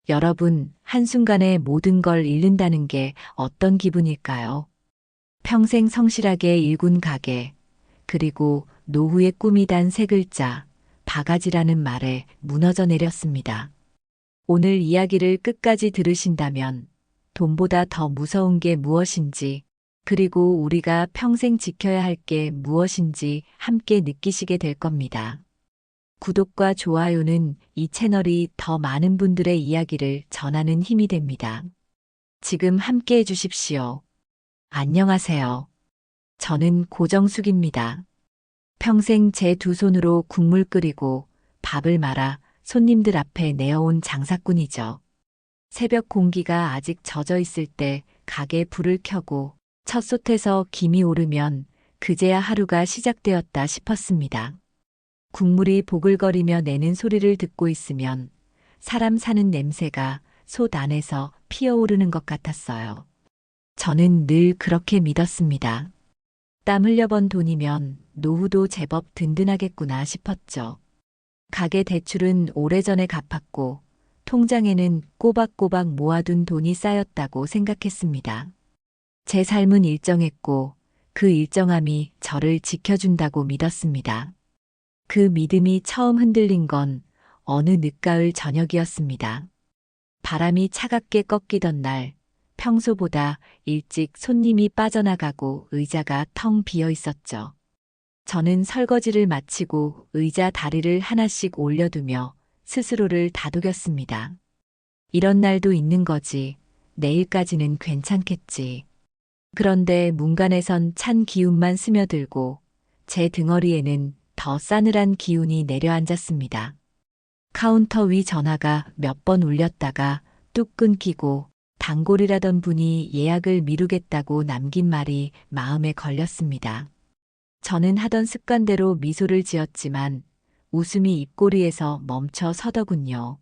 여러분, 한순간에 모든 걸 잃는다는 게 어떤 기분일까요? 평생 성실하게 일군 가게, 그리고 노후의 꿈이 단 세 글자, 바가지라는 말에 무너져 내렸습니다. 오늘 이야기를 끝까지 들으신다면 돈보다 더 무서운 게 무엇인지, 그리고 우리가 평생 지켜야 할 게 무엇인지 함께 느끼시게 될 겁니다. 구독과 좋아요는 이 채널이 더 많은 분들의 이야기를 전하는 힘이 됩니다. 지금 함께 해주십시오. 안녕하세요. 저는 고정숙입니다. 평생 제 두 손으로 국물 끓이고 밥을 말아 손님들 앞에 내어온 장사꾼이죠. 새벽 공기가 아직 젖어 있을 때 가게 불을 켜고 첫 솥에서 김이 오르면 그제야 하루가 시작되었다 싶었습니다. 국물이 보글거리며 내는 소리를 듣고 있으면 사람 사는 냄새가 솥 안에서 피어오르는 것 같았어요. 저는 늘 그렇게 믿었습니다. 땀 흘려번 돈이면 노후도 제법 든든하겠구나 싶었죠. 가게 대출은 오래전에 갚았고 통장에는 꼬박꼬박 모아둔 돈이 쌓였다고 생각했습니다. 제 삶은 일정했고 그 일정함이 저를 지켜준다고 믿었습니다. 그 믿음이 처음 흔들린 건 어느 늦가을 저녁이었습니다. 바람이 차갑게 꺾이던 날, 평소보다 일찍 손님이 빠져나가고 의자가 텅 비어 있었죠. 저는 설거지를 마치고 의자 다리를 하나씩 올려두며 스스로를 다독였습니다. 이런 날도 있는 거지. 내일까지는 괜찮겠지. 그런데 문간에선 찬 기운만 스며들고 제 등허리에는 더 싸늘한 기운이 내려앉았습니다. 카운터 위 전화가 몇 번 울렸다가 뚝 끊기고 단골이라던 분이 예약을 미루겠다고 남긴 말이 마음에 걸렸습니다. 저는 하던 습관대로 미소를 지었지만 웃음이 입꼬리에서 멈춰 서더군요.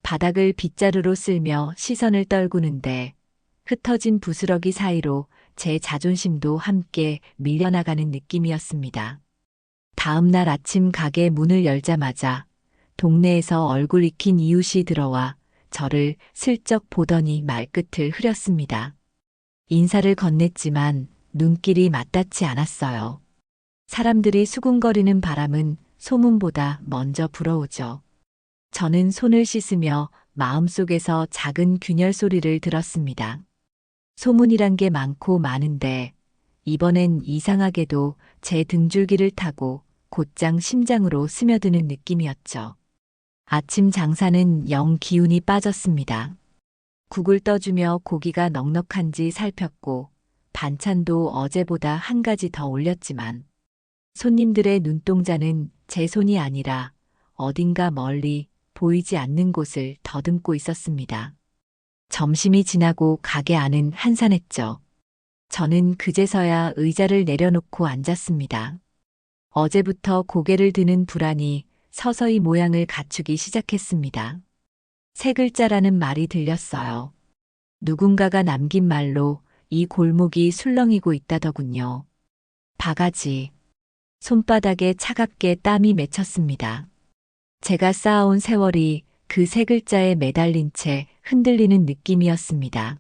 바닥을 빗자루로 쓸며 시선을 떨구는데 흩어진 부스러기 사이로 제 자존심도 함께 밀려나가는 느낌이었습니다. 다음 날 아침 가게 문을 열자마자 동네에서 얼굴 익힌 이웃이 들어와 저를 슬쩍 보더니 말끝을 흐렸습니다. 인사를 건넸지만 눈길이 맞닿지 않았어요. 사람들이 수군거리는 바람은 소문보다 먼저 불어오죠. 저는 손을 씻으며 마음속에서 작은 균열 소리를 들었습니다. 소문이란 게 많고 많은데 이번엔 이상하게도 제 등줄기를 타고 곧장 심장으로 스며드는 느낌이었죠. 아침 장사는 영 기운이 빠졌습니다. 국을 떠주며 고기가 넉넉한지 살폈고 반찬도 어제보다 한 가지 더 올렸지만 손님들의 눈동자는 제 손이 아니라 어딘가 멀리 보이지 않는 곳을 더듬고 있었습니다. 점심이 지나고 가게 안은 한산했죠. 저는 그제서야 의자를 내려놓고 앉았습니다. 어제부터 고개를 드는 불안이 서서히 모양을 갖추기 시작했습니다. 세 글자라는 말이 들렸어요. 누군가가 남긴 말로 이 골목이 술렁이고 있다더군요. 바가지. 손바닥에 차갑게 땀이 맺혔습니다. 제가 쌓아온 세월이 그 세 글자에 매달린 채 흔들리는 느낌이었습니다.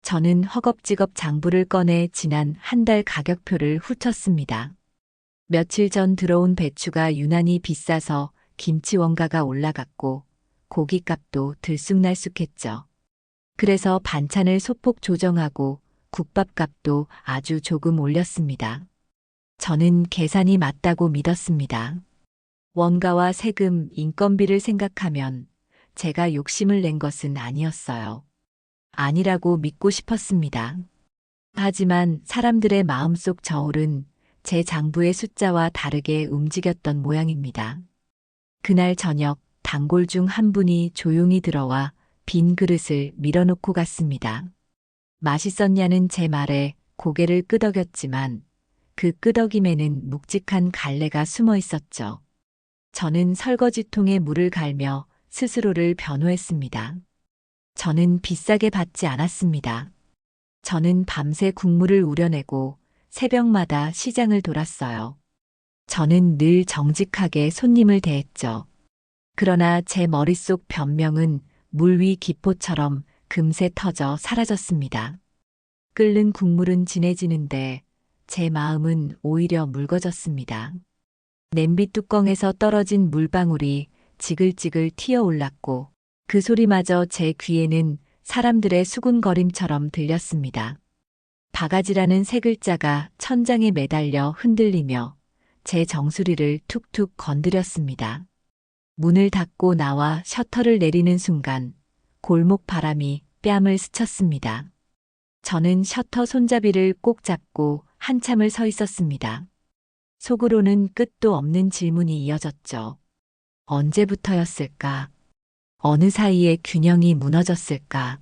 저는 허겁지겁 장부를 꺼내 지난 한 달 가격표를 훑었습니다. 며칠 전 들어온 배추가 유난히 비싸서 김치 원가가 올라갔고 고깃값도 들쑥날쑥했죠. 그래서 반찬을 소폭 조정하고 국밥값도 아주 조금 올렸습니다. 저는 계산이 맞다고 믿었습니다. 원가와 세금, 인건비를 생각하면 제가 욕심을 낸 것은 아니었어요. 아니라고 믿고 싶었습니다. 하지만 사람들의 마음속 저울은 제 장부의 숫자와 다르게 움직였던 모양입니다. 그날 저녁 단골 중 한 분이 조용히 들어와 빈 그릇을 밀어놓고 갔습니다. 맛있었냐는 제 말에 고개를 끄덕였지만 그 끄덕임에는 묵직한 갈래가 숨어 있었죠. 저는 설거지통에 물을 갈며 스스로를 변호했습니다. 저는 비싸게 받지 않았습니다. 저는 밤새 국물을 우려내고 새벽마다 시장을 돌았어요. 저는 늘 정직하게 손님을 대했죠. 그러나 제 머릿속 변명은 물 위 기포처럼 금세 터져 사라졌습니다. 끓는 국물은 진해지는데 제 마음은 오히려 묽어졌습니다. 냄비 뚜껑에서 떨어진 물방울이 지글지글 튀어올랐고 그 소리마저 제 귀에는 사람들의 수군거림처럼 들렸습니다. 바가지라는 세 글자가 천장에 매달려 흔들리며 제 정수리를 툭툭 건드렸습니다. 문을 닫고 나와 셔터를 내리는 순간 골목 바람이 뺨을 스쳤습니다. 저는 셔터 손잡이를 꼭 잡고 한참을 서 있었습니다. 속으로는 끝도 없는 질문이 이어졌죠. 언제부터였을까? 어느 사이에 균형이 무너졌을까?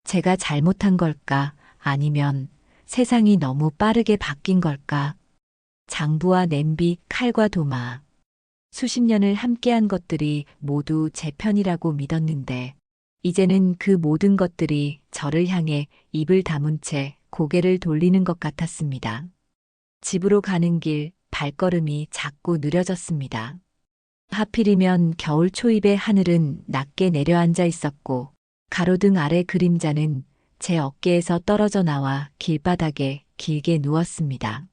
제가 잘못한 걸까? 아니면 세상이 너무 빠르게 바뀐 걸까? 장부와 냄비, 칼과 도마. 수십 년을 함께한 것들이 모두 제 편이라고 믿었는데, 이제는 그 모든 것들이 저를 향해 입을 다문 채 고개를 돌리는 것 같았습니다. 집으로 가는 길, 발걸음이 자꾸 느려졌습니다. 하필이면 겨울 초입의 하늘은 낮게 내려앉아 있었고, 가로등 아래 그림자는 제 어깨에서 떨어져 나와 길바닥에 길게 누웠습니다.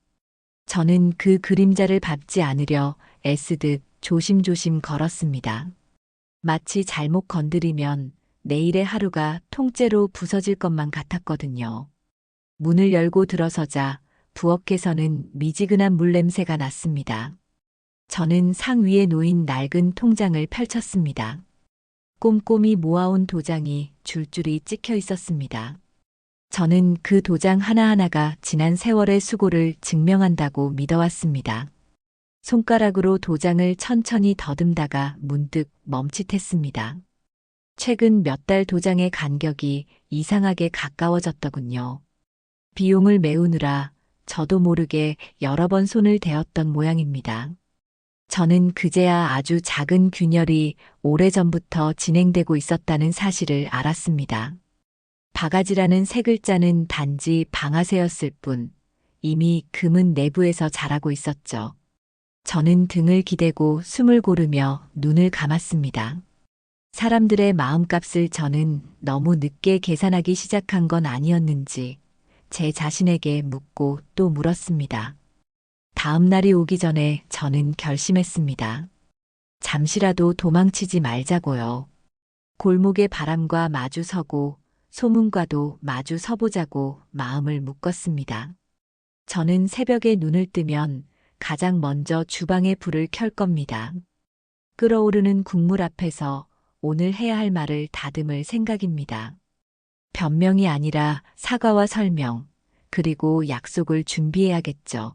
저는 그 그림자를 밟지 않으려 애쓰듯 조심조심 걸었습니다. 마치 잘못 건드리면 내일의 하루가 통째로 부서질 것만 같았거든요. 문을 열고 들어서자 부엌에서는 미지근한 물 냄새가 났습니다. 저는 상 위에 놓인 낡은 통장을 펼쳤습니다. 꼼꼼히 모아온 도장이 줄줄이 찍혀 있었습니다. 저는 그 도장 하나하나가 지난 세월의 수고를 증명한다고 믿어왔습니다. 손가락으로 도장을 천천히 더듬다가 문득 멈칫했습니다. 최근 몇 달 도장의 간격이 이상하게 가까워졌더군요. 비용을 메우느라 저도 모르게 여러 번 손을 대었던 모양입니다. 저는 그제야 아주 작은 균열이 오래전부터 진행되고 있었다는 사실을 알았습니다. 바가지라는 세 글자는 단지 방아쇠였을 뿐 이미 금은 내부에서 자라고 있었죠. 저는 등을 기대고 숨을 고르며 눈을 감았습니다. 사람들의 마음값을 저는 너무 늦게 계산하기 시작한 건 아니었는지 제 자신에게 묻고 또 물었습니다. 다음 날이 오기 전에 저는 결심했습니다. 잠시라도 도망치지 말자고요. 골목의 바람과 마주 서고 소문과도 마주 서보자고 마음을 묶었습니다. 저는 새벽에 눈을 뜨면 가장 먼저 주방에 불을 켤 겁니다. 끓어오르는 국물 앞에서 오늘 해야 할 말을 다듬을 생각입니다. 변명이 아니라 사과와 설명, 그리고 약속을 준비해야겠죠.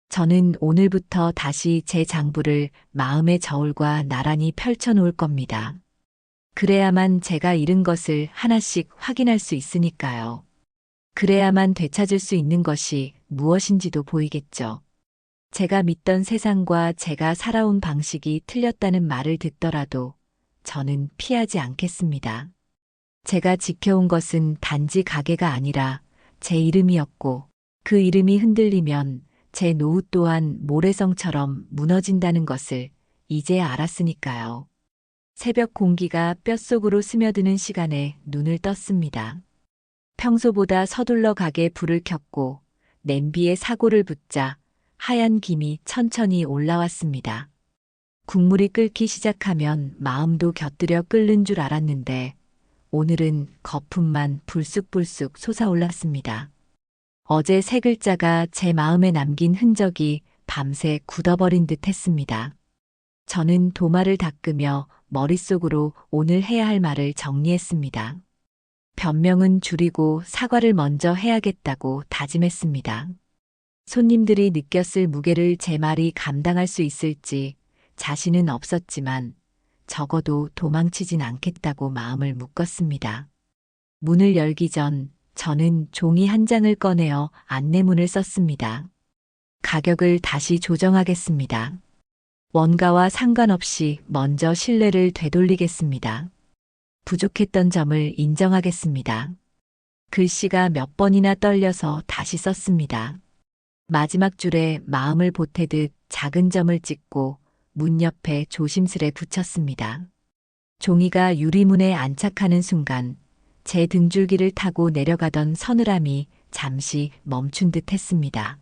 저는 오늘부터 다시 제 장부를 마음의 저울과 나란히 펼쳐놓을 겁니다. 그래야만 제가 잃은 것을 하나씩 확인할 수 있으니까요. 그래야만 되찾을 수 있는 것이 무엇인지도 보이겠죠. 제가 믿던 세상과 제가 살아온 방식이 틀렸다는 말을 듣더라도 저는 피하지 않겠습니다. 제가 지켜온 것은 단지 가게가 아니라 제 이름이었고 그 이름이 흔들리면 제 노후 또한 모래성처럼 무너진다는 것을 이제야 알았으니까요. 새벽 공기가 뼛속으로 스며드는 시간에 눈을 떴습니다. 평소보다 서둘러 가게 불을 켰고 냄비에 사골을 붓자 하얀 김이 천천히 올라왔습니다. 국물이 끓기 시작하면 마음도 곁들여 끓는 줄 알았는데 오늘은 거품만 불쑥불쑥 솟아올랐습니다. 어제 세 글자가 제 마음에 남긴 흔적이 밤새 굳어버린 듯 했습니다. 저는 도마를 닦으며 머릿속으로 오늘 해야 할 말을 정리했습니다. 변명은 줄이고 사과를 먼저 해야겠다고 다짐했습니다. 손님들이 느꼈을 무게를 제 말이 감당할 수 있을지 자신은 없었지만 적어도 도망치진 않겠다고 마음을 묶었습니다. 문을 열기 전 저는 종이 한 장을 꺼내어 안내문을 썼습니다. 가격을 다시 조정하겠습니다. 원가와 상관없이 먼저 신뢰를 되돌리겠습니다. 부족했던 점을 인정하겠습니다. 글씨가 몇 번이나 떨려서 다시 썼습니다. 마지막 줄에 마음을 보태듯 작은 점을 찍고 문 옆에 조심스레 붙였습니다. 종이가 유리문에 안착하는 순간 제 등줄기를 타고 내려가던 서늘함이 잠시 멈춘 듯 했습니다.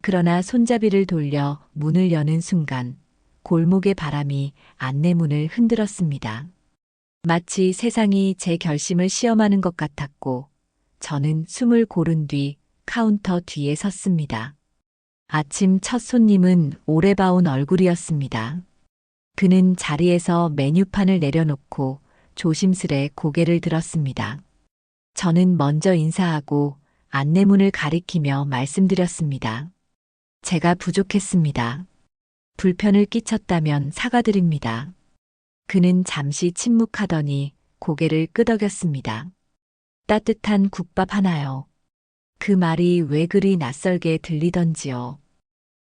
그러나 손잡이를 돌려 문을 여는 순간 골목의 바람이 안내문을 흔들었습니다. 마치 세상이 제 결심을 시험하는 것 같았고 저는 숨을 고른 뒤 카운터 뒤에 섰습니다. 아침 첫 손님은 오래 봐온 얼굴이었습니다. 그는 자리에서 메뉴판을 내려놓고 조심스레 고개를 들었습니다. 저는 먼저 인사하고 안내문을 가리키며 말씀드렸습니다. 제가 부족했습니다. 불편을 끼쳤다면 사과드립니다. 그는 잠시 침묵하더니 고개를 끄덕였습니다. 따뜻한 국밥 하나요. 그 말이 왜 그리 낯설게 들리던지요.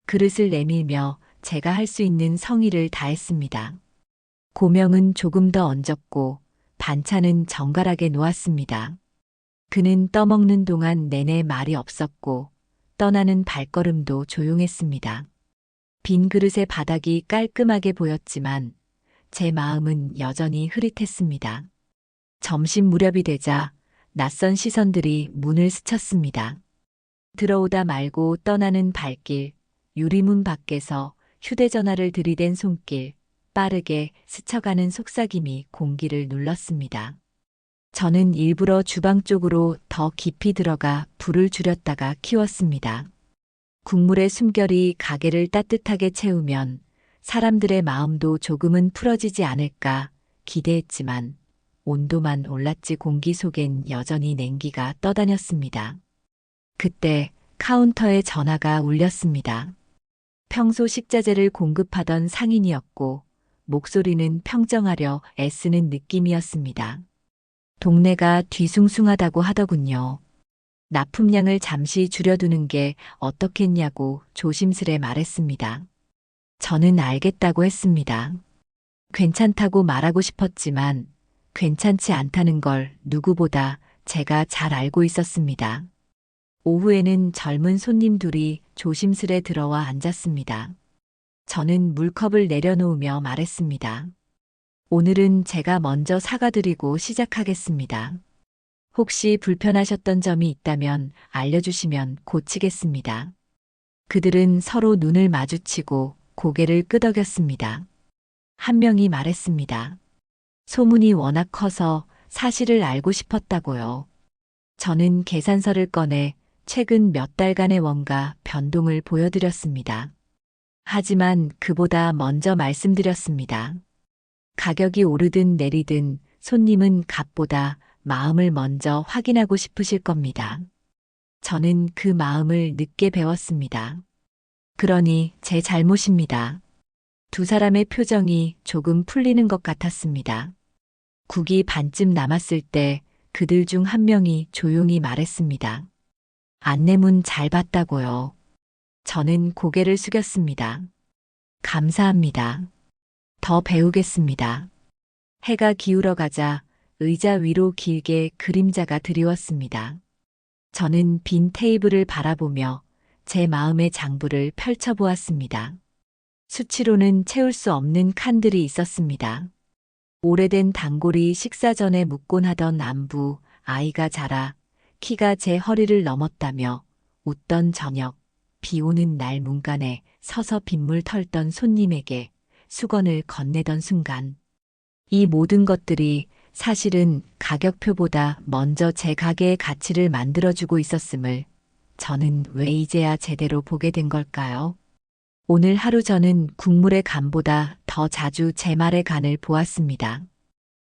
그릇을 내밀며 제가 할 수 있는 성의를 다했습니다. 고명은 조금 더 얹었고 반찬은 정갈하게 놓았습니다. 그는 떠먹는 동안 내내 말이 없었고 떠나는 발걸음도 조용했습니다. 빈 그릇의 바닥이 깔끔하게 보였지만 제 마음은 여전히 흐릿했습니다. 점심 무렵이 되자 낯선 시선들이 문을 스쳤습니다. 들어오다 말고 떠나는 발길, 유리문 밖에서 휴대전화를 들이댄 손길, 빠르게 스쳐가는 속삭임이 공기를 눌렀습니다. 저는 일부러 주방 쪽으로 더 깊이 들어가 불을 줄였다가 키웠습니다. 국물의 숨결이 가게를 따뜻하게 채우면 사람들의 마음도 조금은 풀어지지 않을까 기대했지만 온도만 올랐지 공기 속엔 여전히 냉기가 떠다녔습니다. 그때 카운터에 전화가 울렸습니다. 평소 식자재를 공급하던 상인이었고 목소리는 평정하려 애쓰는 느낌이었습니다. 동네가 뒤숭숭하다고 하더군요. 납품량을 잠시 줄여두는 게 어떻겠냐고 조심스레 말했습니다. 저는 알겠다고 했습니다. 괜찮다고 말하고 싶었지만 괜찮지 않다는 걸 누구보다 제가 잘 알고 있었습니다. 오후에는 젊은 손님 둘이 조심스레 들어와 앉았습니다. 저는 물컵을 내려놓으며 말했습니다. 오늘은 제가 먼저 사과드리고 시작하겠습니다. 혹시 불편하셨던 점이 있다면 알려주시면 고치겠습니다. 그들은 서로 눈을 마주치고 고개를 끄덕였습니다. 한 명이 말했습니다. 소문이 워낙 커서 사실을 알고 싶었다고요. 저는 계산서를 꺼내 최근 몇 달간의 원가 변동을 보여드렸습니다. 하지만 그보다 먼저 말씀드렸습니다. 가격이 오르든 내리든 손님은 값보다 마음을 먼저 확인하고 싶으실 겁니다. 저는 그 마음을 늦게 배웠습니다. 그러니 제 잘못입니다. 두 사람의 표정이 조금 풀리는 것 같았습니다. 국이 반쯤 남았을 때 그들 중 한 명이 조용히 말했습니다. 안내문 잘 봤다고요. 저는 고개를 숙였습니다. 감사합니다. 더 배우겠습니다. 해가 기울어 가자 의자 위로 길게 그림자가 드리웠습니다. 저는 빈 테이블을 바라보며 제 마음의 장부를 펼쳐보았습니다. 수치로는 채울 수 없는 칸들이 있었습니다. 오래된 단골이 식사 전에 묻곤 하던 안부, 아이가 자라, 키가 제 허리를 넘었다며 웃던 저녁, 비 오는 날 문간에 서서 빗물 털던 손님에게 수건을 건네던 순간. 이 모든 것들이 사실은 가격표보다 먼저 제 가게의 가치를 만들어주고 있었음을 저는 왜 이제야 제대로 보게 된 걸까요? 오늘 하루 저는 국물의 간보다 더 자주 제 말의 간을 보았습니다.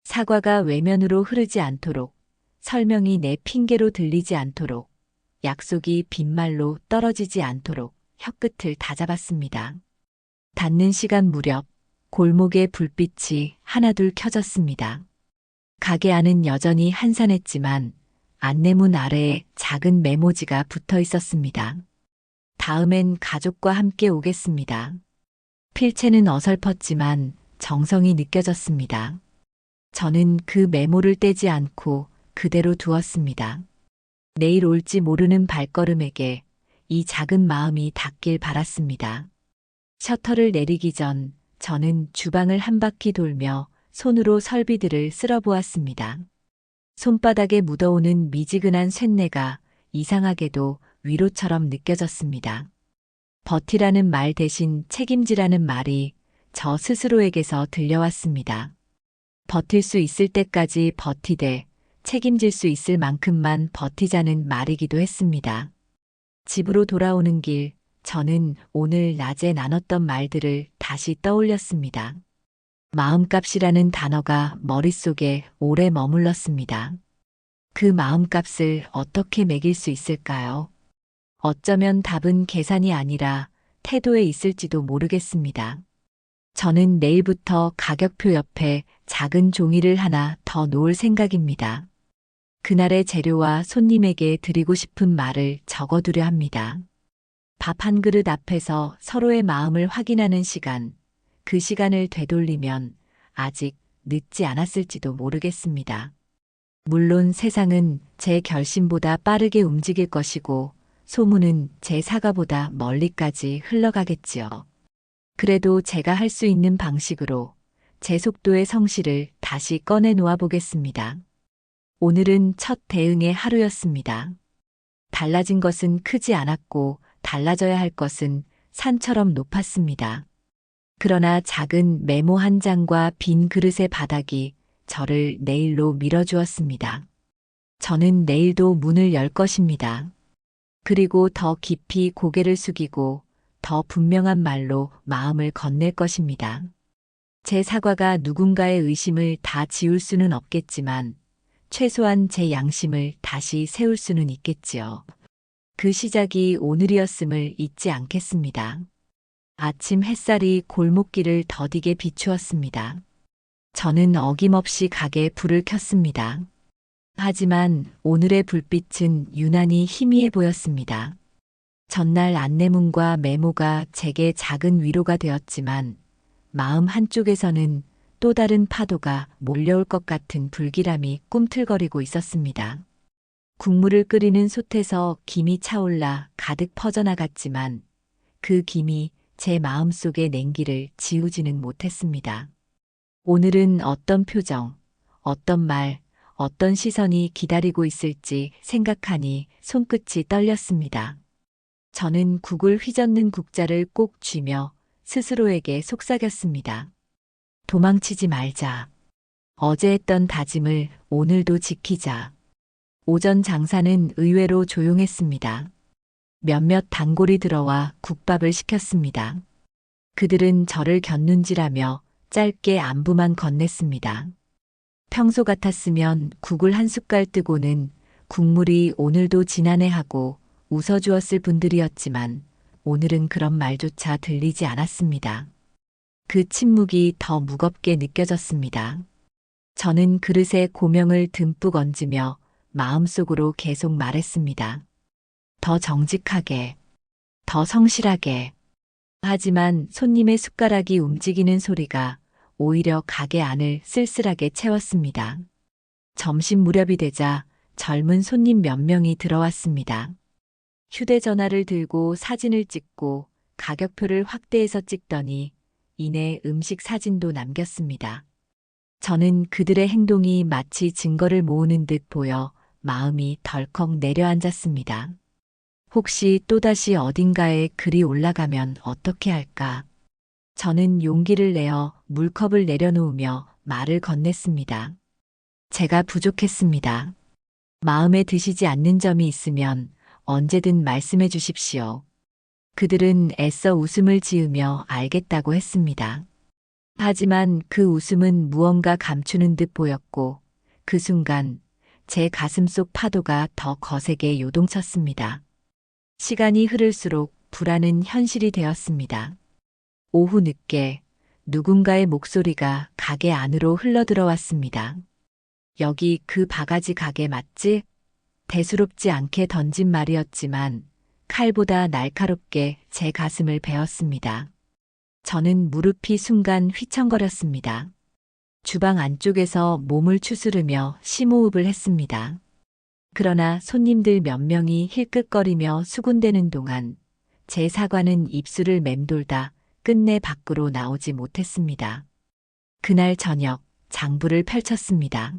사과가 외면으로 흐르지 않도록, 설명이 내 핑계로 들리지 않도록, 약속이 빈말로 떨어지지 않도록 혀끝을 다잡았습니다. 닫는 시간 무렵 골목의 불빛이 하나둘 켜졌습니다. 가게 안은 여전히 한산했지만 안내문 아래에 작은 메모지가 붙어 있었습니다. 다음엔 가족과 함께 오겠습니다. 필체는 어설펐지만 정성이 느껴졌습니다. 저는 그 메모를 떼지 않고 그대로 두었습니다. 내일 올지 모르는 발걸음에게 이 작은 마음이 닿길 바랐습니다. 셔터를 내리기 전 저는 주방을 한 바퀴 돌며 손으로 설비들을 쓸어보았습니다. 손바닥에 묻어오는 미지근한 쇳내가 이상하게도 위로처럼 느껴졌습니다. 버티라는 말 대신 책임지라는 말이 저 스스로에게서 들려왔습니다. 버틸 수 있을 때까지 버티되 책임질 수 있을 만큼만 버티자는 말이기도 했습니다. 집으로 돌아오는 길, 저는 오늘 낮에 나눴던 말들을 다시 떠올렸습니다. 마음값이라는 단어가 머릿속에 오래 머물렀습니다. 그 마음값을 어떻게 매길 수 있을까요? 어쩌면 답은 계산이 아니라 태도에 있을지도 모르겠습니다. 저는 내일부터 가격표 옆에 작은 종이를 하나 더 놓을 생각입니다. 그날의 재료와 손님에게 드리고 싶은 말을 적어두려 합니다. 밥 한 그릇 앞에서 서로의 마음을 확인하는 시간, 그 시간을 되돌리면 아직 늦지 않았을지도 모르겠습니다. 물론 세상은 제 결심보다 빠르게 움직일 것이고 소문은 제 사과보다 멀리까지 흘러가겠지요. 그래도 제가 할 수 있는 방식으로 제 속도의 성실을 다시 꺼내 놓아 보겠습니다. 오늘은 첫 대응의 하루였습니다. 달라진 것은 크지 않았고 달라져야 할 것은 산처럼 높았습니다. 그러나 작은 메모 한 장과 빈 그릇의 바닥이 저를 내일로 밀어주었습니다. 저는 내일도 문을 열 것입니다. 그리고 더 깊이 고개를 숙이고 더 분명한 말로 마음을 건넬 것입니다. 제 사과가 누군가의 의심을 다 지울 수는 없겠지만 최소한 제 양심을 다시 세울 수는 있겠지요. 그 시작이 오늘이었음을 잊지 않겠습니다. 아침 햇살이 골목길을 더디게 비추었습니다. 저는 어김없이 가게에 불을 켰습니다. 하지만 오늘의 불빛은 유난히 희미해 보였습니다. 전날 안내문과 메모가 제게 작은 위로가 되었지만 마음 한쪽에서는 또 다른 파도가 몰려올 것 같은 불길함이 꿈틀거리고 있었습니다. 국물을 끓이는 솥에서 김이 차올라 가득 퍼져나갔지만 그 김이 제 마음속의 냉기를 지우지는 못했습니다. 오늘은 어떤 표정, 어떤 말, 어떤 시선이 기다리고 있을지 생각하니 손끝이 떨렸습니다. 저는 국을 휘젓는 국자를 꼭 쥐며 스스로에게 속삭였습니다. 도망치지 말자. 어제 했던 다짐을 오늘도 지키자. 오전 장사는 의외로 조용했습니다. 몇몇 단골이 들어와 국밥을 시켰습니다. 그들은 저를 곁눈질하며 짧게 안부만 건넸습니다. 평소 같았으면 국을 한 숟갈 뜨고는 국물이 오늘도 지나네 하고 웃어주었을 분들이었지만 오늘은 그런 말조차 들리지 않았습니다. 그 침묵이 더 무겁게 느껴졌습니다. 저는 그릇에 고명을 듬뿍 얹으며 마음속으로 계속 말했습니다. 더 정직하게, 더 성실하게. 하지만 손님의 숟가락이 움직이는 소리가 오히려 가게 안을 쓸쓸하게 채웠습니다. 점심 무렵이 되자 젊은 손님 몇 명이 들어왔습니다. 휴대전화를 들고 사진을 찍고 가격표를 확대해서 찍더니 이내 음식 사진도 남겼습니다. 저는 그들의 행동이 마치 증거를 모으는 듯 보여 마음이 덜컥 내려앉았습니다. 혹시 또다시 어딘가에 글이 올라가면 어떻게 할까? 저는 용기를 내어 물컵을 내려놓으며 말을 건넸습니다. 제가 부족했습니다. 마음에 드시지 않는 점이 있으면 언제든 말씀해 주십시오. 그들은 애써 웃음을 지으며 알겠다고 했습니다. 하지만 그 웃음은 무언가 감추는 듯 보였고 그 순간 제 가슴 속 파도가 더 거세게 요동쳤습니다. 시간이 흐를수록 불안은 현실이 되었습니다. 오후 늦게 누군가의 목소리가 가게 안으로 흘러들어왔습니다. 여기 그 바가지 가게 맞지? 대수롭지 않게 던진 말이었지만 칼보다 날카롭게 제 가슴을 베었습니다. 저는 무릎이 순간 휘청거렸습니다. 주방 안쪽에서 몸을 추스르며 심호흡을 했습니다. 그러나 손님들 몇 명이 힐끗거리며 수군대는 동안 제 사과는 입술을 맴돌다 끝내 밖으로 나오지 못했습니다. 그날 저녁 장부를 펼쳤습니다.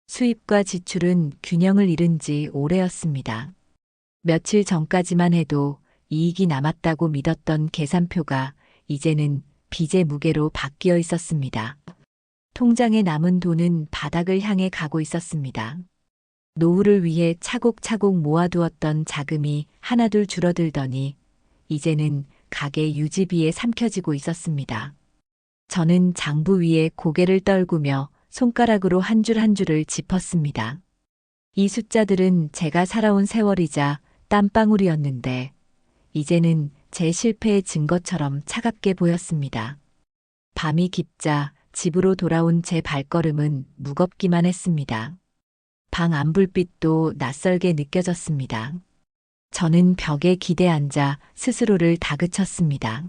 수입과 지출은 균형을 잃은 지 오래였습니다. 며칠 전까지만 해도 이익이 남았다고 믿었던 계산표가 이제는 빚의 무게로 바뀌어 있었습니다. 통장에 남은 돈은 바닥을 향해 가고 있었습니다. 노후를 위해 차곡차곡 모아두었던 자금이 하나둘 줄어들더니 이제는 가게 유지비에 삼켜지고 있었습니다. 저는 장부 위에 고개를 떨구며 손가락으로 한 줄 한 줄을 짚었습니다. 이 숫자들은 제가 살아온 세월이자 땀방울이었는데 이제는 제 실패의 증거처럼 차갑게 보였습니다. 밤이 깊자 집으로 돌아온 제 발걸음은 무겁기만 했습니다. 방 안불빛도 낯설게 느껴졌습니다. 저는 벽에 기대 앉아 스스로를 다그쳤습니다.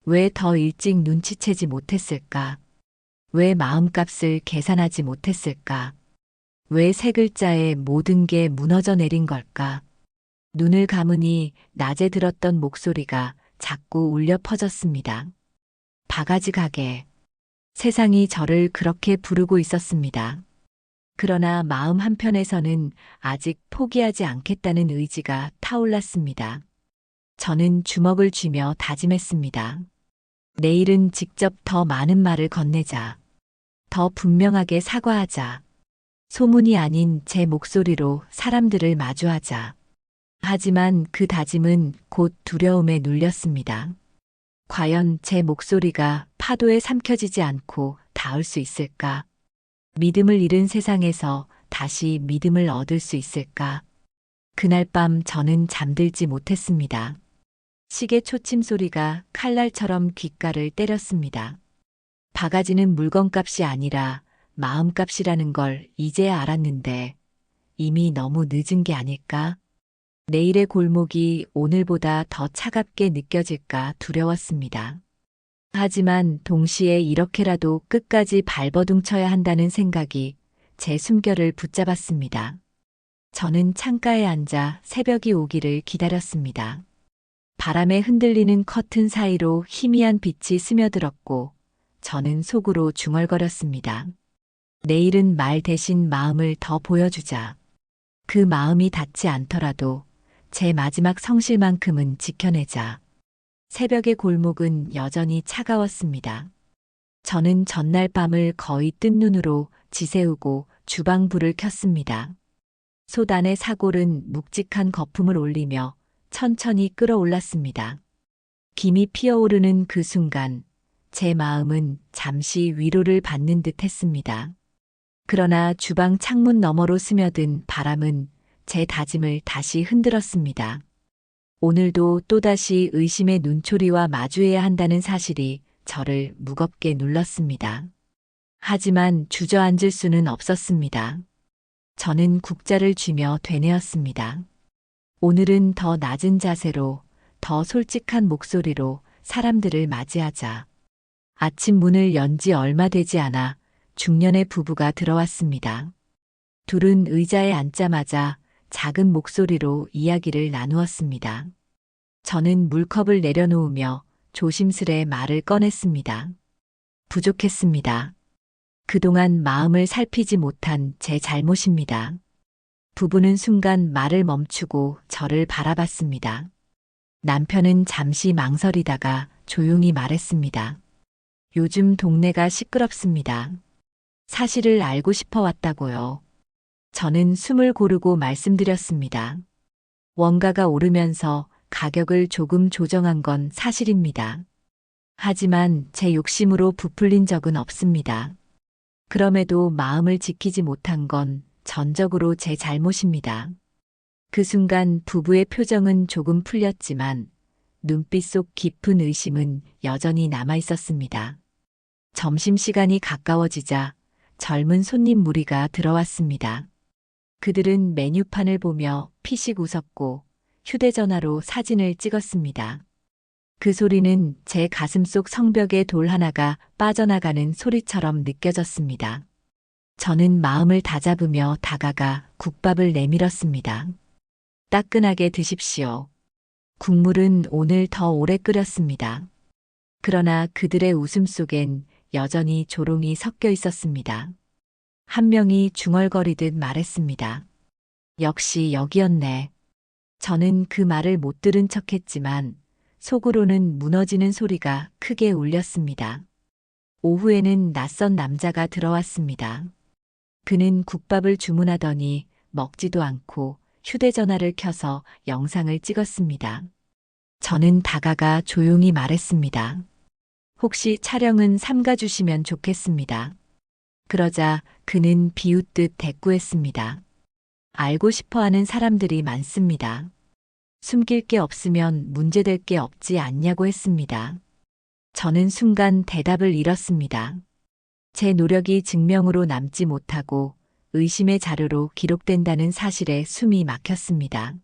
왜 더 일찍 눈치채지 못했을까? 왜 마음값을 계산하지 못했을까? 왜 세 글자에 모든 게 무너져 내린 걸까? 눈을 감으니 낮에 들었던 목소리가 자꾸 울려 퍼졌습니다. 바가지 가게. 세상이 저를 그렇게 부르고 있었습니다. 그러나 마음 한편에서는 아직 포기하지 않겠다는 의지가 타올랐습니다. 저는 주먹을 쥐며 다짐했습니다. 내일은 직접 더 많은 말을 건네자. 더 분명하게 사과하자. 소문이 아닌 제 목소리로 사람들을 마주하자. 하지만 그 다짐은 곧 두려움에 눌렸습니다. 과연 제 목소리가 파도에 삼켜지지 않고 닿을 수 있을까? 믿음을 잃은 세상에서 다시 믿음을 얻을 수 있을까? 그날 밤 저는 잠들지 못했습니다. 시계 초침 소리가 칼날처럼 귓가를 때렸습니다. 바가지는 물건값이 아니라 마음값이라는 걸 이제야 알았는데 이미 너무 늦은 게 아닐까? 내일의 골목이 오늘보다 더 차갑게 느껴질까 두려웠습니다. 하지만 동시에 이렇게라도 끝까지 발버둥쳐야 한다는 생각이 제 숨결을 붙잡았습니다. 저는 창가에 앉아 새벽이 오기를 기다렸습니다. 바람에 흔들리는 커튼 사이로 희미한 빛이 스며들었고 저는 속으로 중얼거렸습니다. 내일은 말 대신 마음을 더 보여주자. 그 마음이 닿지 않더라도 제 마지막 성실만큼은 지켜내자. 새벽의 골목은 여전히 차가웠습니다. 저는 전날 밤을 거의 뜬 눈으로 지새우고 주방 불을 켰습니다. 솥 안의 사골은 묵직한 거품을 올리며 천천히 끓어올랐습니다. 김이 피어오르는 그 순간 제 마음은 잠시 위로를 받는 듯 했습니다. 그러나 주방 창문 너머로 스며든 바람은 제 다짐을 다시 흔들었습니다. 오늘도 또다시 의심의 눈초리와 마주해야 한다는 사실이 저를 무겁게 눌렀습니다. 하지만 주저앉을 수는 없었습니다. 저는 국자를 쥐며 되뇌었습니다. 오늘은 더 낮은 자세로, 더 솔직한 목소리로 사람들을 맞이하자. 아침 문을 연 지 얼마 되지 않아 중년의 부부가 들어왔습니다. 둘은 의자에 앉자마자 작은 목소리로 이야기를 나누었습니다. 저는 물컵을 내려놓으며 조심스레 말을 꺼냈습니다. 부족했습니다. 그동안 마음을 살피지 못한 제 잘못입니다. 부부는 순간 말을 멈추고 저를 바라봤습니다. 남편은 잠시 망설이다가 조용히 말했습니다. 요즘 동네가 시끄럽습니다. 사실을 알고 싶어 왔다고요. 저는 숨을 고르고 말씀드렸습니다. 원가가 오르면서 가격을 조금 조정한 건 사실입니다. 하지만 제 욕심으로 부풀린 적은 없습니다. 그럼에도 마음을 지키지 못한 건 전적으로 제 잘못입니다. 그 순간 부부의 표정은 조금 풀렸지만 눈빛 속 깊은 의심은 여전히 남아 있었습니다. 점심시간이 가까워지자 젊은 손님 무리가 들어왔습니다. 그들은 메뉴판을 보며 피식 웃었고 휴대전화로 사진을 찍었습니다. 그 소리는 제 가슴속 성벽에 돌 하나가 빠져나가는 소리처럼 느껴졌습니다. 저는 마음을 다잡으며 다가가 국밥을 내밀었습니다. 따끈하게 드십시오. 국물은 오늘 더 오래 끓였습니다. 그러나 그들의 웃음 속엔 여전히 조롱이 섞여 있었습니다. 한 명이 중얼거리듯 말했습니다. 역시 여기였네. 저는 그 말을 못 들은 척했지만 속으로는 무너지는 소리가 크게 울렸습니다. 오후에는 낯선 남자가 들어왔습니다. 그는 국밥을 주문하더니 먹지도 않고 휴대전화를 켜서 영상을 찍었습니다. 저는 다가가 조용히 말했습니다. 혹시 촬영은 삼가주시면 좋겠습니다. 그러자 그는 비웃듯 대꾸했습니다. 알고 싶어 하는 사람들이 많습니다. 숨길 게 없으면 문제될 게 없지 않냐고 했습니다. 저는 순간 대답을 잃었습니다. 제 노력이 증명으로 남지 못하고 의심의 자료로 기록된다는 사실에 숨이 막혔습니다.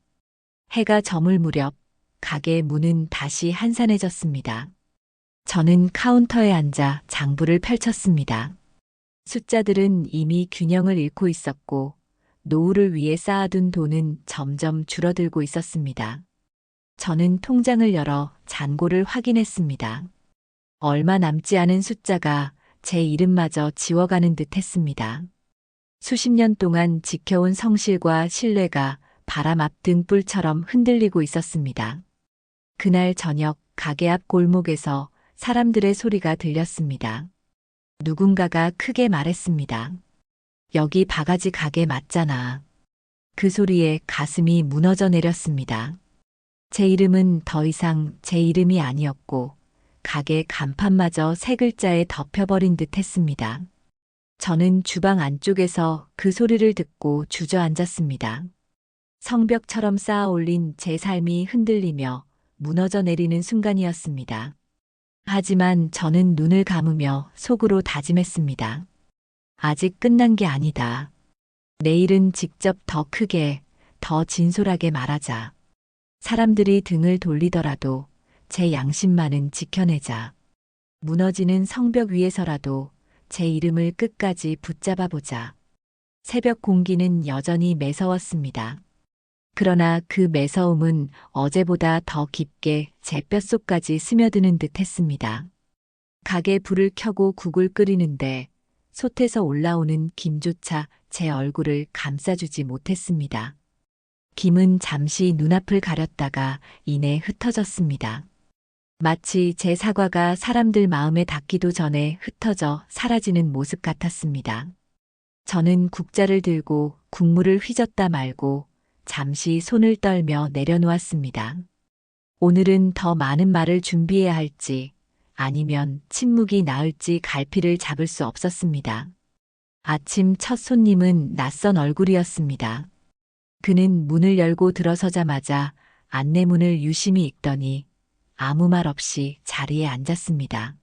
해가 저물 무렵 가게 문은 다시 한산해졌습니다. 저는 카운터에 앉아 장부를 펼쳤습니다. 숫자들은 이미 균형을 잃고 있었고 노후를 위해 쌓아둔 돈은 점점 줄어들고 있었습니다. 저는 통장을 열어 잔고를 확인했습니다. 얼마 남지 않은 숫자가 제 이름마저 지워가는 듯 했습니다. 수십 년 동안 지켜온 성실과 신뢰가 바람 앞 등불처럼 흔들리고 있었습니다. 그날 저녁 가게 앞 골목에서 사람들의 소리가 들렸습니다. 누군가가 크게 말했습니다. 여기 바가지 가게 맞잖아. 그 소리에 가슴이 무너져 내렸습니다. 제 이름은 더 이상 제 이름이 아니었고 가게 간판마저 세 글자에 덮여버린 듯 했습니다. 저는 주방 안쪽에서 그 소리를 듣고 주저앉았습니다. 성벽처럼 쌓아 올린 제 삶이 흔들리며 무너져 내리는 순간이었습니다. 하지만 저는 눈을 감으며 속으로 다짐했습니다. 아직 끝난 게 아니다. 내일은 직접 더 크게, 더 진솔하게 말하자. 사람들이 등을 돌리더라도 제 양심만은 지켜내자. 무너지는 성벽 위에서라도 제 이름을 끝까지 붙잡아 보자. 새벽 공기는 여전히 매서웠습니다. 그러나 그 매서움은 어제보다 더 깊게 제 뼛속까지 스며드는 듯 했습니다. 가게 불을 켜고 국을 끓이는데 솥에서 올라오는 김조차 제 얼굴을 감싸주지 못했습니다. 김은 잠시 눈앞을 가렸다가 이내 흩어졌습니다. 마치 제 사과가 사람들 마음에 닿기도 전에 흩어져 사라지는 모습 같았습니다. 저는 국자를 들고 국물을 휘젓다 말고 잠시 손을 떨며 내려놓았습니다. 오늘은 더 많은 말을 준비해야 할지 아니면 침묵이 나을지 갈피를 잡을 수 없었습니다. 아침 첫 손님은 낯선 얼굴이었습니다. 그는 문을 열고 들어서자마자 안내문을 유심히 읽더니 아무 말 없이 자리에 앉았습니다.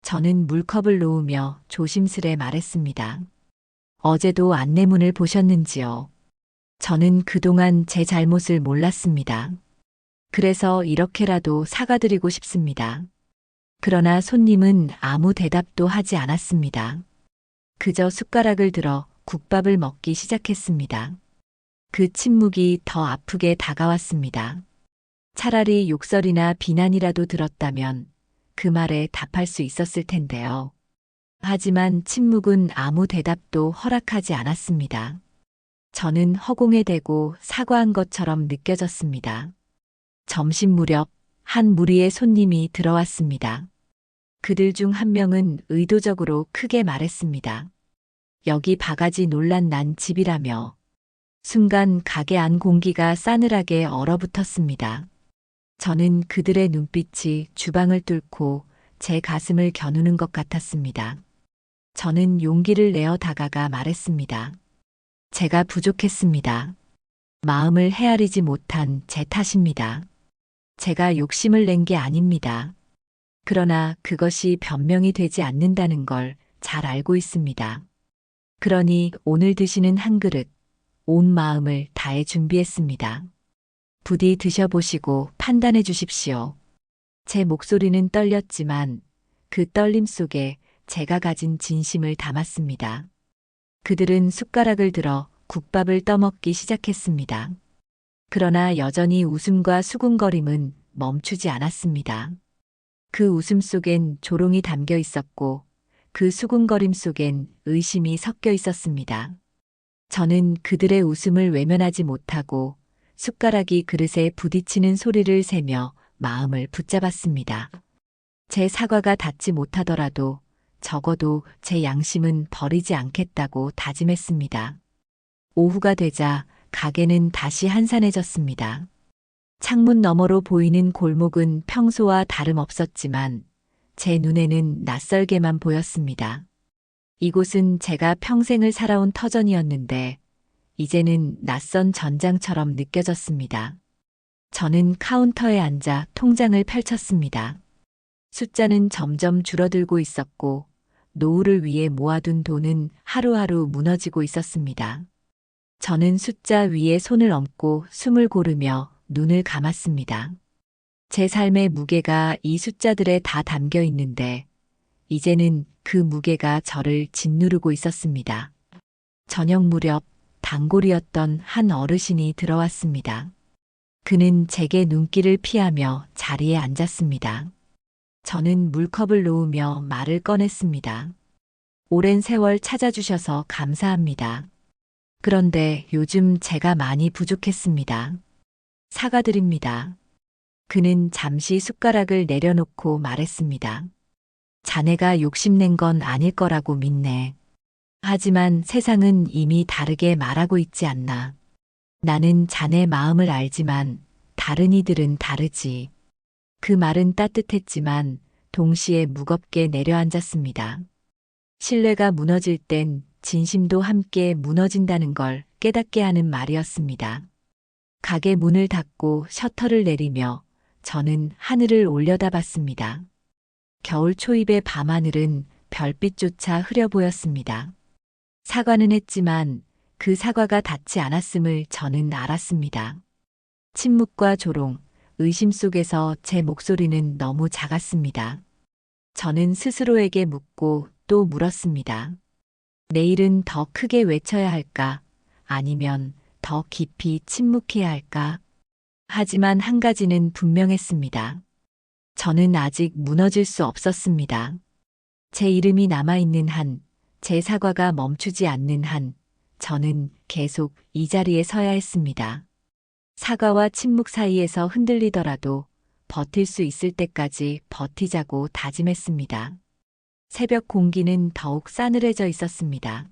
저는 물컵을 놓으며 조심스레 말했습니다. 어제도 안내문을 보셨는지요? 저는 그동안 제 잘못을 몰랐습니다. 그래서 이렇게라도 사과드리고 싶습니다. 그러나 손님은 아무 대답도 하지 않았습니다. 그저 숟가락을 들어 국밥을 먹기 시작했습니다. 그 침묵이 더 아프게 다가왔습니다. 차라리 욕설이나 비난이라도 들었다면 그 말에 답할 수 있었을 텐데요. 하지만 침묵은 아무 대답도 허락하지 않았습니다. 저는 허공에 대고 사과한 것처럼 느껴졌습니다. 점심 무렵 한 무리의 손님이 들어왔습니다. 그들 중 한 명은 의도적으로 크게 말했습니다. 여기 바가지 논란 난 집이라며. 순간 가게 안 공기가 싸늘하게 얼어붙었습니다. 저는 그들의 눈빛이 주방을 뚫고 제 가슴을 겨누는 것 같았습니다. 저는 용기를 내어 다가가 말했습니다. 제가 부족했습니다. 마음을 헤아리지 못한 제 탓입니다. 제가 욕심을 낸 게 아닙니다. 그러나 그것이 변명이 되지 않는다는 걸 잘 알고 있습니다. 그러니 오늘 드시는 한 그릇, 온 마음을 다해 준비했습니다. 부디 드셔보시고 판단해 주십시오. 제 목소리는 떨렸지만 그 떨림 속에 제가 가진 진심을 담았습니다. 그들은 숟가락을 들어 국밥을 떠먹기 시작했습니다. 그러나 여전히 웃음과 수군거림은 멈추지 않았습니다. 그 웃음 속엔 조롱이 담겨 있었고 그 수군거림 속엔 의심이 섞여 있었습니다. 저는 그들의 웃음을 외면하지 못하고 숟가락이 그릇에 부딪히는 소리를 세며 마음을 붙잡았습니다. 제 사과가 닿지 못하더라도 적어도 제 양심은 버리지 않겠다고 다짐했습니다. 오후가 되자 가게는 다시 한산해졌습니다. 창문 너머로 보이는 골목은 평소와 다름없었지만 제 눈에는 낯설게만 보였습니다. 이곳은 제가 평생을 살아온 터전이었는데 이제는 낯선 전장처럼 느껴졌습니다. 저는 카운터에 앉아 통장을 펼쳤습니다. 숫자는 점점 줄어들고 있었고 노후를 위해 모아둔 돈은 하루하루 무너지고 있었습니다. 저는 숫자 위에 손을 얹고 숨을 고르며 눈을 감았습니다. 제 삶의 무게가 이 숫자들에 다 담겨 있는데 이제는 그 무게가 저를 짓누르고 있었습니다. 저녁 무렵 단골이었던 한 어르신이 들어왔습니다. 그는 제게 눈길을 피하며 자리에 앉았습니다. 저는 물컵을 놓으며 말을 꺼냈습니다. 오랜 세월 찾아주셔서 감사합니다. 그런데 요즘 제가 많이 부족했습니다. 사과드립니다. 그는 잠시 숟가락을 내려놓고 말했습니다. 자네가 욕심낸 건 아닐 거라고 믿네. 하지만 세상은 이미 다르게 말하고 있지 않나. 나는 자네 마음을 알지만 다른 이들은 다르지. 그 말은 따뜻했지만 동시에 무겁게 내려앉았습니다. 신뢰가 무너질 땐 진심도 함께 무너진다는 걸 깨닫게 하는 말이었습니다. 가게 문을 닫고 셔터를 내리며 저는 하늘을 올려다봤습니다. 겨울 초입의 밤하늘은 별빛조차 흐려 보였습니다. 사과는 했지만 그 사과가 닿지 않았음을 저는 알았습니다. 침묵과 조롱, 의심 속에서 제 목소리는 너무 작았습니다. 저는 스스로에게 묻고 또 물었습니다. 내일은 더 크게 외쳐야 할까? 아니면 더 깊이 침묵해야 할까? 하지만 한 가지는 분명했습니다. 저는 아직 무너질 수 없었습니다. 제 이름이 남아있는 한, 제 사과가 멈추지 않는 한, 저는 계속 이 자리에 서야 했습니다. 사과와 침묵 사이에서 흔들리더라도 버틸 수 있을 때까지 버티자고 다짐했습니다. 새벽 공기는 더욱 싸늘해져 있었습니다.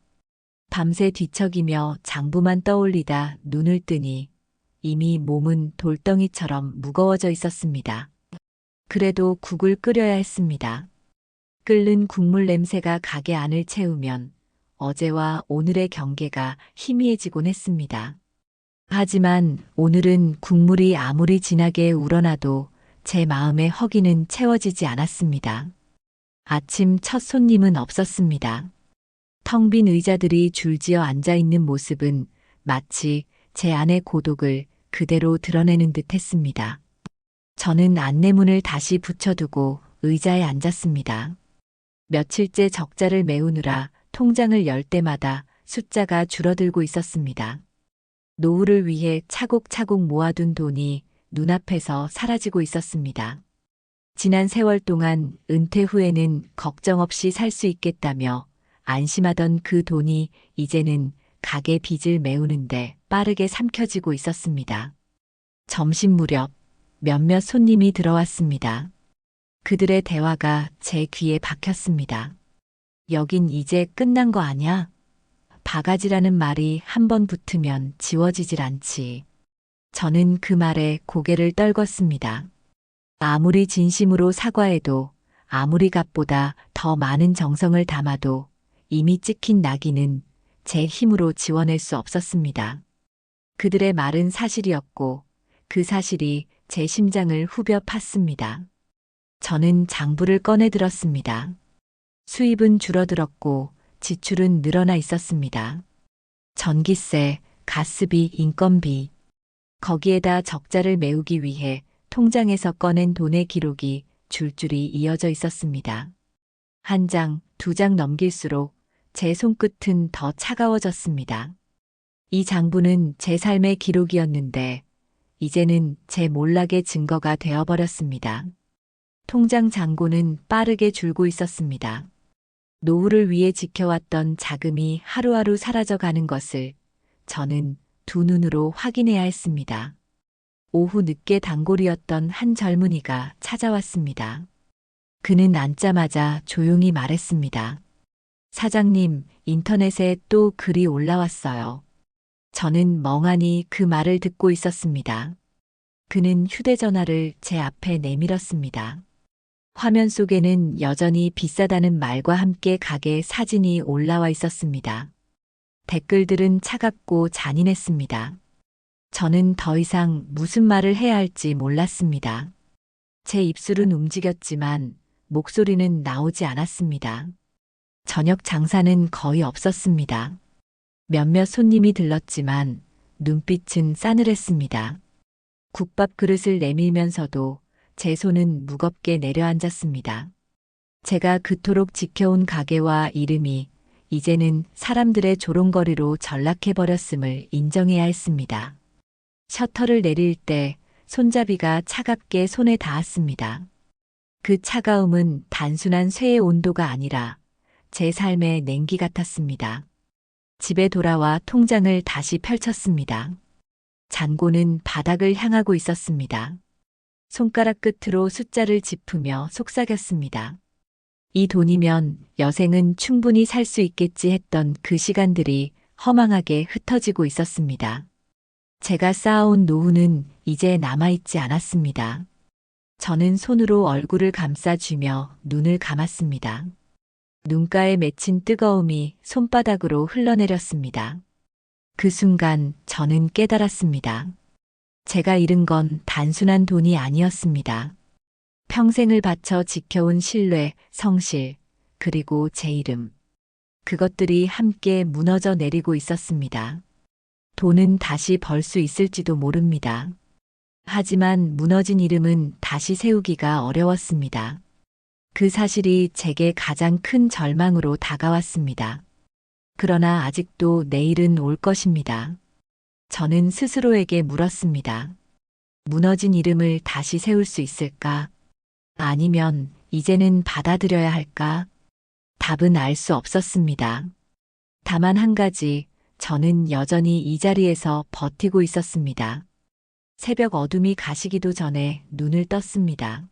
밤새 뒤척이며 장부만 떠올리다 눈을 뜨니 이미 몸은 돌덩이처럼 무거워져 있었습니다. 그래도 국을 끓여야 했습니다. 끓는 국물 냄새가 가게 안을 채우면 어제와 오늘의 경계가 희미해지곤 했습니다. 하지만 오늘은 국물이 아무리 진하게 우러나도 제 마음의 허기는 채워지지 않았습니다. 아침 첫 손님은 없었습니다. 텅 빈 의자들이 줄지어 앉아있는 모습은 마치 제 안의 고독을 그대로 드러내는 듯 했습니다. 저는 안내문을 다시 붙여두고 의자에 앉았습니다. 며칠째 적자를 메우느라 통장을 열 때마다 숫자가 줄어들고 있었습니다. 노후를 위해 차곡차곡 모아둔 돈이 눈앞에서 사라지고 있었습니다. 지난 세월 동안 은퇴 후에는 걱정 없이 살 수 있겠다며 안심하던 그 돈이 이제는 가게 빚을 메우는데 빠르게 삼켜지고 있었습니다. 점심 무렵 몇몇 손님이 들어왔습니다. 그들의 대화가 제 귀에 박혔습니다. 여긴 이제 끝난 거 아냐? 바가지라는 말이 한 번 붙으면 지워지질 않지. 저는 그 말에 고개를 떨궜습니다. 아무리 진심으로 사과해도 아무리 값보다 더 많은 정성을 담아도 이미 찍힌 낙인은 제 힘으로 지워낼 수 없었습니다. 그들의 말은 사실이었고 그 사실이 제 심장을 후벼 팠습니다. 저는 장부를 꺼내 들었습니다. 수입은 줄어들었고 지출은 늘어나 있었습니다. 전기세, 가스비, 인건비. 거기에다 적자를 메우기 위해 통장에서 꺼낸 돈의 기록이 줄줄이 이어져 있었습니다. 한 장, 두 장 넘길수록 제 손끝은 더 차가워졌습니다. 이 장부는 제 삶의 기록이었는데 이제는 제 몰락의 증거가 되어버렸습니다. 통장 잔고는 빠르게 줄고 있었습니다. 노후를 위해 지켜왔던 자금이 하루하루 사라져 가는 것을 저는 두 눈으로 확인해야 했습니다. 오후 늦게 단골이었던 한 젊은이가 찾아왔습니다. 그는 앉자마자 조용히 말했습니다. 사장님, 인터넷에 또 글이 올라왔어요. 저는 멍하니 그 말을 듣고 있었습니다. 그는 휴대전화를 제 앞에 내밀었습니다. 화면 속에는 여전히 비싸다는 말과 함께 가게 사진이 올라와 있었습니다. 댓글들은 차갑고 잔인했습니다. 저는 더 이상 무슨 말을 해야 할지 몰랐습니다. 제 입술은 움직였지만 목소리는 나오지 않았습니다. 저녁 장사는 거의 없었습니다. 몇몇 손님이 들렀지만 눈빛은 싸늘했습니다. 국밥 그릇을 내밀면서도 제 손은 무겁게 내려앉았습니다. 제가 그토록 지켜온 가게와 이름이 이제는 사람들의 조롱거리로 전락해버렸음을 인정해야 했습니다. 셔터를 내릴 때 손잡이가 차갑게 손에 닿았습니다. 그 차가움은 단순한 쇠의 온도가 아니라 제 삶의 냉기 같았습니다. 집에 돌아와 통장을 다시 펼쳤습니다. 잔고는 바닥을 향하고 있었습니다. 손가락 끝으로 숫자를 짚으며 속삭였습니다. 이 돈이면 여생은 충분히 살 수 있겠지 했던 그 시간들이 허망하게 흩어지고 있었습니다. 제가 쌓아온 노후는 이제 남아있지 않았습니다. 저는 손으로 얼굴을 감싸쥐며 눈을 감았습니다. 눈가에 맺힌 뜨거움이 손바닥으로 흘러내렸습니다. 그 순간 저는 깨달았습니다. 제가 잃은 건 단순한 돈이 아니었습니다. 평생을 바쳐 지켜온 신뢰, 성실, 그리고 제 이름. 그것들이 함께 무너져 내리고 있었습니다. 돈은 다시 벌 수 있을지도 모릅니다. 하지만 무너진 이름은 다시 세우기가 어려웠습니다. 그 사실이 제게 가장 큰 절망으로 다가왔습니다. 그러나 아직도 내일은 올 것입니다. 저는 스스로에게 물었습니다. 무너진 이름을 다시 세울 수 있을까? 아니면 이제는 받아들여야 할까? 답은 알 수 없었습니다. 다만 한 가지, 저는 여전히 이 자리에서 버티고 있었습니다. 새벽 어둠이 가시기도 전에 눈을 떴습니다.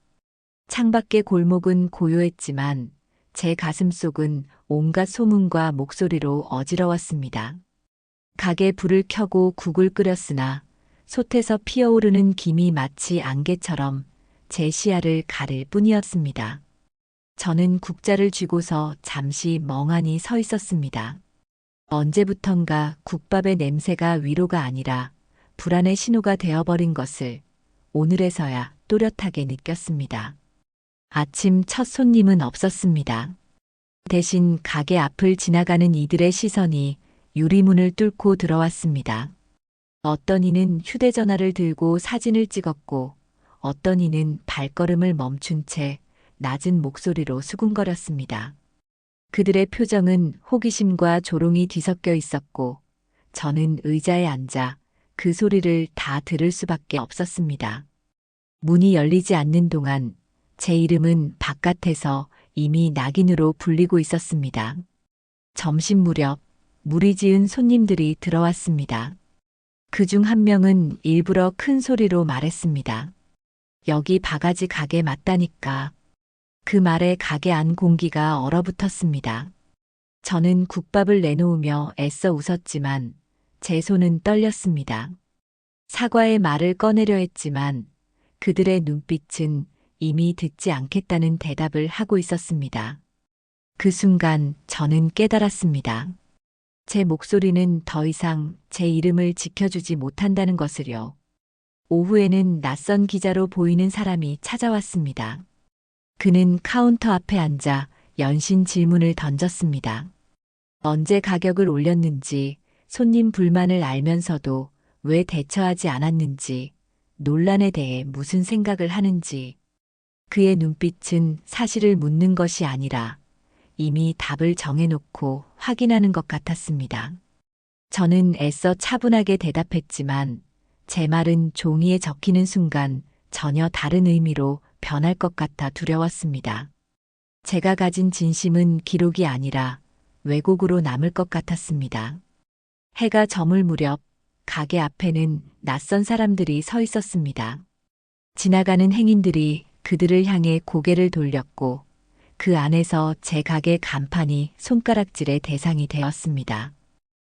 창밖의 골목은 고요했지만 제 가슴속은 온갖 소문과 목소리로 어지러웠습니다. 가게 불을 켜고 국을 끓였으나 솥에서 피어오르는 김이 마치 안개처럼 제 시야를 가릴 뿐이었습니다. 저는 국자를 쥐고서 잠시 멍하니 서 있었습니다. 언제부턴가 국밥의 냄새가 위로가 아니라 불안의 신호가 되어버린 것을 오늘에서야 또렷하게 느꼈습니다. 아침 첫 손님은 없었습니다. 대신 가게 앞을 지나가는 이들의 시선이 유리문을 뚫고 들어왔습니다. 어떤 이는 휴대전화를 들고 사진을 찍었고 어떤 이는 발걸음을 멈춘 채 낮은 목소리로 수군거렸습니다. 그들의 표정은 호기심과 조롱이 뒤섞여 있었고 저는 의자에 앉아 그 소리를 다 들을 수밖에 없었습니다. 문이 열리지 않는 동안 제 이름은 바깥에서 이미 낙인으로 불리고 있었습니다. 점심 무렵 무리지은 손님들이 들어왔습니다. 그중 한 명은 일부러 큰 소리로 말했습니다. 여기 바가지 가게 맞다니까. 그 말에 가게 안 공기가 얼어붙었습니다. 저는 국밥을 내놓으며 애써 웃었지만 제 손은 떨렸습니다. 사과의 말을 꺼내려 했지만 그들의 눈빛은 이미 듣지 않겠다는 대답을 하고 있었습니다. 그 순간 저는 깨달았습니다. 제 목소리는 더 이상 제 이름을 지켜주지 못한다는 것을요. 오후에는 낯선 기자로 보이는 사람이 찾아왔습니다. 그는 카운터 앞에 앉아 연신 질문을 던졌습니다. 언제 가격을 올렸는지, 손님 불만을 알면서도 왜 대처하지 않았는지, 논란에 대해 무슨 생각을 하는지. 그의 눈빛은 사실을 묻는 것이 아니라 이미 답을 정해놓고 확인하는 것 같았습니다. 저는 애써 차분하게 대답했지만 제 말은 종이에 적히는 순간 전혀 다른 의미로 변할 것 같아 두려웠습니다. 제가 가진 진심은 기록이 아니라 왜곡으로 남을 것 같았습니다. 해가 저물 무렵 가게 앞에는 낯선 사람들이 서 있었습니다. 지나가는 행인들이 그들을 향해 고개를 돌렸고 그 안에서 제 가게 간판이 손가락질의 대상이 되었습니다.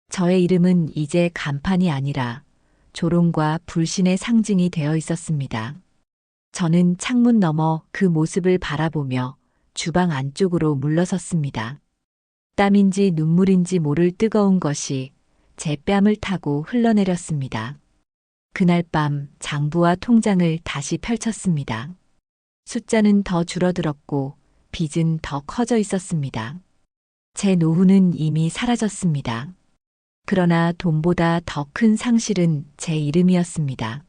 저의 이름은 이제 간판이 아니라 조롱과 불신의 상징이 되어 있었습니다. 저는 창문 너머 그 모습을 바라보며 주방 안쪽으로 물러섰습니다. 땀인지 눈물인지 모를 뜨거운 것이 제 뺨을 타고 흘러내렸습니다. 그날 밤 장부와 통장을 다시 펼쳤습니다. 숫자는 더 줄어들었고 빚은 더 커져 있었습니다. 제 노후는 이미 사라졌습니다. 그러나 돈보다 더 큰 상실은 제 이름이었습니다.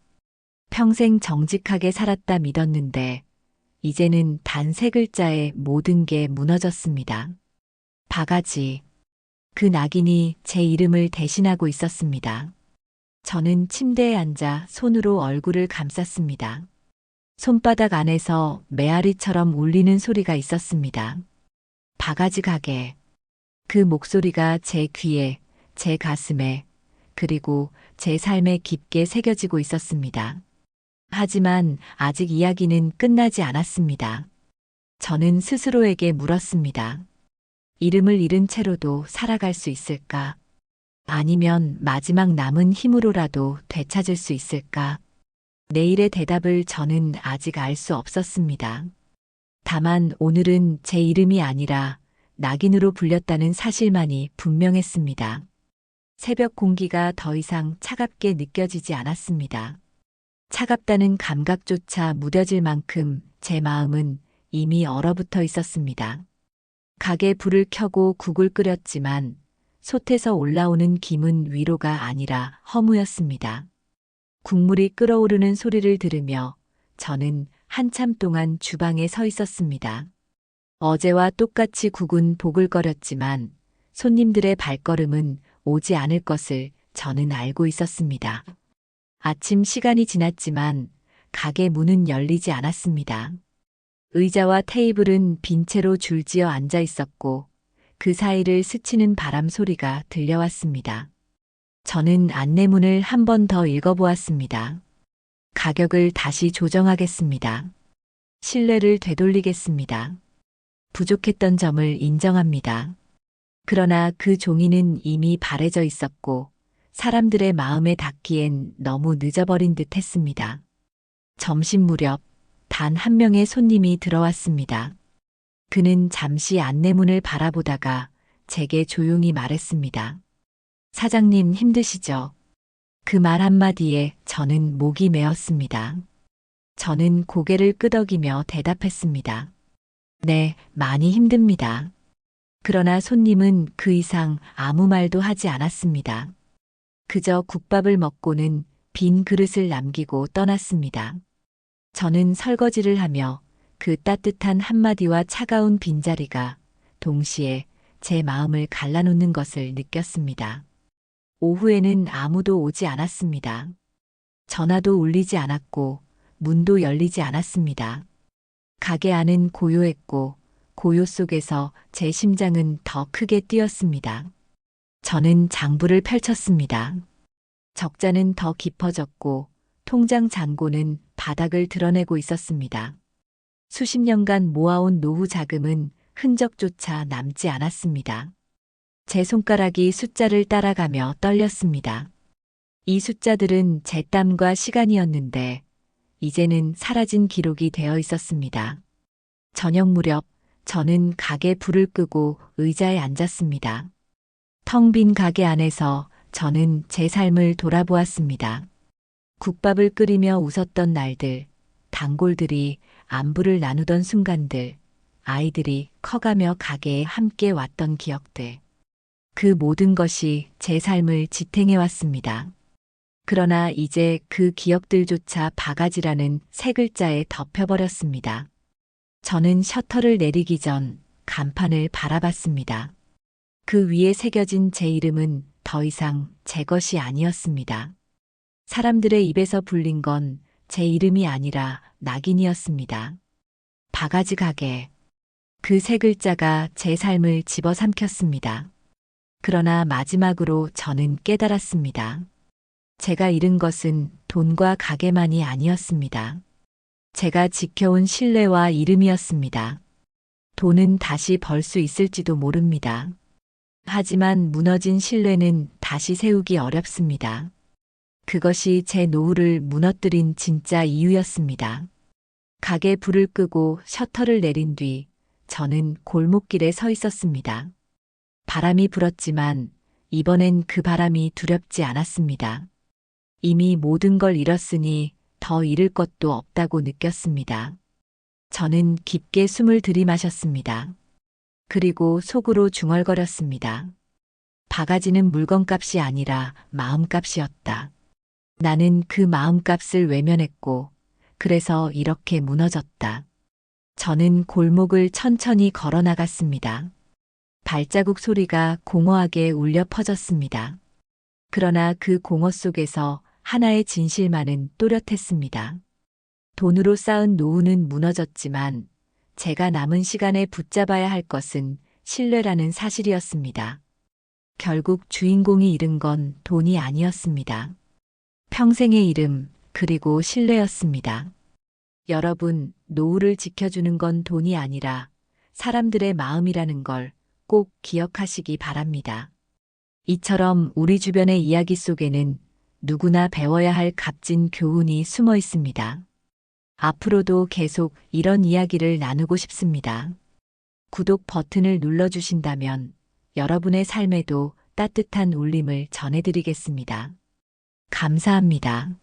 평생 정직하게 살았다 믿었는데 이제는 단 3글자에 모든 게 무너졌습니다. 바가지. 그 낙인이 제 이름을 대신하고 있었습니다. 저는 침대에 앉아 손으로 얼굴을 감쌌습니다. 손바닥 안에서 메아리처럼 울리는 소리가 있었습니다. 바가지 가게. 그 목소리가 제 귀에, 제 가슴에, 그리고 제 삶에 깊게 새겨지고 있었습니다. 하지만 아직 이야기는 끝나지 않았습니다. 저는 스스로에게 물었습니다. 이름을 잃은 채로도 살아갈 수 있을까? 아니면 마지막 남은 힘으로라도 되찾을 수 있을까? 내일의 대답을 저는 아직 알 수 없었습니다. 다만 오늘은 제 이름이 아니라 낙인으로 불렸다는 사실만이 분명했습니다. 새벽 공기가 더 이상 차갑게 느껴지지 않았습니다. 차갑다는 감각조차 무뎌질 만큼 제 마음은 이미 얼어붙어 있었습니다. 가게 불을 켜고 국을 끓였지만 솥에서 올라오는 김은 위로가 아니라 허무였습니다. 국물이 끓어오르는 소리를 들으며 저는 한참 동안 주방에 서 있었습니다. 어제와 똑같이 국은 보글거렸지만 손님들의 발걸음은 오지 않을 것을 저는 알고 있었습니다. 아침 시간이 지났지만 가게 문은 열리지 않았습니다. 의자와 테이블은 빈 채로 줄지어 앉아 있었고 그 사이를 스치는 바람 소리가 들려왔습니다. 저는 안내문을 한 번 더 읽어보았습니다. 가격을 다시 조정하겠습니다. 신뢰를 되돌리겠습니다. 부족했던 점을 인정합니다. 그러나 그 종이는 이미 바래져 있었고 사람들의 마음에 닿기엔 너무 늦어버린 듯 했습니다. 점심 무렵 단 한 명의 손님이 들어왔습니다. 그는 잠시 안내문을 바라보다가 제게 조용히 말했습니다. 사장님 힘드시죠? 그 말 한마디에 저는 목이 메었습니다. 저는 고개를 끄덕이며 대답했습니다. 네, 많이 힘듭니다. 그러나 손님은 그 이상 아무 말도 하지 않았습니다. 그저 국밥을 먹고는 빈 그릇을 남기고 떠났습니다. 저는 설거지를 하며 그 따뜻한 한마디와 차가운 빈자리가 동시에 제 마음을 갈라놓는 것을 느꼈습니다. 오후에는 아무도 오지 않았습니다. 전화도 울리지 않았고 문도 열리지 않았습니다. 가게 안은 고요했고 고요 속에서 제 심장은 더 크게 뛰었습니다. 저는 장부를 펼쳤습니다. 적자는 더 깊어졌고 통장 잔고는 바닥을 드러내고 있었습니다. 수십 년간 모아온 노후 자금은 흔적조차 남지 않았습니다. 제 손가락이 숫자를 따라가며 떨렸습니다. 이 숫자들은 제 땀과 시간이었는데 이제는 사라진 기록이 되어 있었습니다. 저녁 무렵 저는 가게 불을 끄고 의자에 앉았습니다. 텅 빈 가게 안에서 저는 제 삶을 돌아보았습니다. 국밥을 끓이며 웃었던 날들, 단골들이 안부를 나누던 순간들, 아이들이 커가며 가게에 함께 왔던 기억들. 그 모든 것이 제 삶을 지탱해왔습니다. 그러나 이제 그 기억들조차 바가지라는 3글자에 덮여버렸습니다. 저는 셔터를 내리기 전 간판을 바라봤습니다. 그 위에 새겨진 제 이름은 더 이상 제 것이 아니었습니다. 사람들의 입에서 불린 건 제 이름이 아니라 낙인이었습니다. 바가지 가게. 그 세 글자가 제 삶을 집어삼켰습니다. 그러나 마지막으로 저는 깨달았습니다. 제가 잃은 것은 돈과 가게만이 아니었습니다. 제가 지켜온 신뢰와 이름이었습니다. 돈은 다시 벌 수 있을지도 모릅니다. 하지만 무너진 신뢰는 다시 세우기 어렵습니다. 그것이 제 노후를 무너뜨린 진짜 이유였습니다. 가게 불을 끄고 셔터를 내린 뒤 저는 골목길에 서 있었습니다. 바람이 불었지만 이번엔 그 바람이 두렵지 않았습니다. 이미 모든 걸 잃었으니 더 잃을 것도 없다고 느꼈습니다. 저는 깊게 숨을 들이마셨습니다. 그리고 속으로 중얼거렸습니다. 바가지는 물건값이 아니라 마음값이었다. 나는 그 마음값을 외면했고, 그래서 이렇게 무너졌다. 저는 골목을 천천히 걸어 나갔습니다. 발자국 소리가 공허하게 울려 퍼졌습니다. 그러나 그 공허 속에서 하나의 진실만은 또렷했습니다. 돈으로 쌓은 노후는 무너졌지만 제가 남은 시간에 붙잡아야 할 것은 신뢰라는 사실이었습니다. 결국 주인공이 잃은 건 돈이 아니었습니다. 평생의 이름, 그리고 신뢰였습니다. 여러분, 노후를 지켜주는 건 돈이 아니라 사람들의 마음이라는 걸 꼭 기억하시기 바랍니다. 이처럼 우리 주변의 이야기 속에는 누구나 배워야 할 값진 교훈이 숨어 있습니다. 앞으로도 계속 이런 이야기를 나누고 싶습니다. 구독 버튼을 눌러주신다면 여러분의 삶에도 따뜻한 울림을 전해드리겠습니다. 감사합니다.